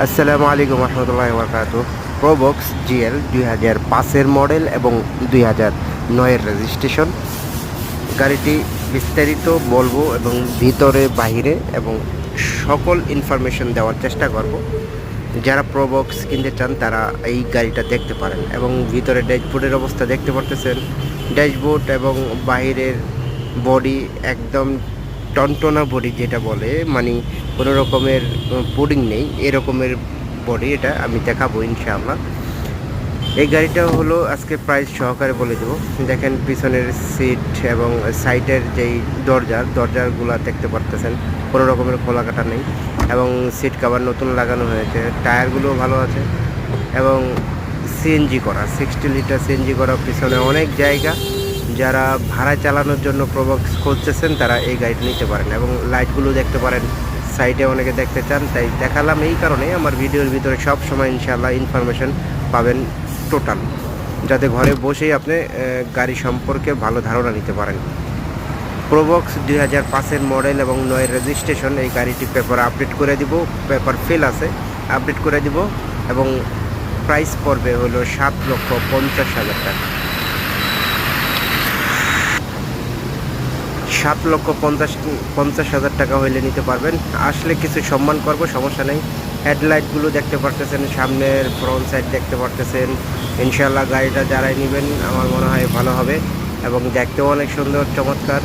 আসসালামু আলাইকুম রহমতুল্লাহি ওয়া বারাকাতুহু। প্রোবক্স জিএল 2005-এর মডেল এবং 2009-এর রেজিস্ট্রেশন। গাড়িটি বিস্তারিত বলবো এবং ভিতরে বাহিরে এবং সকল ইনফরমেশন দেওয়ার চেষ্টা করব। যারা প্রোবক্স কিনতে চান তারা এই গাড়িটা দেখতে পারেন এবং ভিতরে ড্যাশবোর্ডের অবস্থা দেখতে পারতেছেন। ড্যাশবোর্ড এবং বাহিরের বডি একদম টনটনা বডি, যেটা বলে মানে কোনো রকমের পুডিং নেই, এরকমের বডি। এটা আমি দেখাবো ইনশাআল্লাহ। এই গাড়িটা হলো আজকে প্রাইস সহকারে বলে দেবো। দেখেন পিছনের সিট এবং সাইডের যেই দরজাগুলো দেখতে পারতেছেন, কোনো রকমের খোলা কাটা নেই এবং সিট কভার নতুন লাগানো হয়েছে। টায়ারগুলোও ভালো আছে এবং সিএনজি করা, 60 লিটার সিএনজি করা। পিছনে অনেক জায়গা। যারা ভাড়া চালানোর জন্য প্রোবক্স খুঁজতেছেন তারা এই গাড়িটা নিতে পারেন এবং লাইটগুলো দেখতে পারেন, সাইডে অনেকে দেখতে চান, তাই দেখালাম। এই কারণে আমার ভিডিওর ভিতরে সব সময় ইনশাআল্লাহ ইনফরমেশন পাবেন টোটাল, যাতে ঘরে বসেই আপনি গাড়ি সম্পর্কে ভালো ধারণা নিতে পারেন। প্রোবক্স 2005-এর মডেল এবং 9-এর রেজিস্ট্রেশন। এই গাড়িটি পেপার আপডেট করে দিব, পেপার ফেল আছে, আপডেট করে দিব এবং প্রাইস পড়বে হলো 7,50,000 টাকা। 7,50,000 টাকা হইলে নিতে পারবেন। আসলে কিছু সম্মান করব, সমস্যা নেই। হেডলাইটগুলো দেখতে পারতেছেন, সামনের ফ্রন্ট সাইড দেখতে পারতেছেন। ইনশাআল্লাহ গাড়িটা যারাই নেবেন আমার মনে হয় ভালো হবে এবং দেখতেও অনেক সুন্দর, চমৎকার।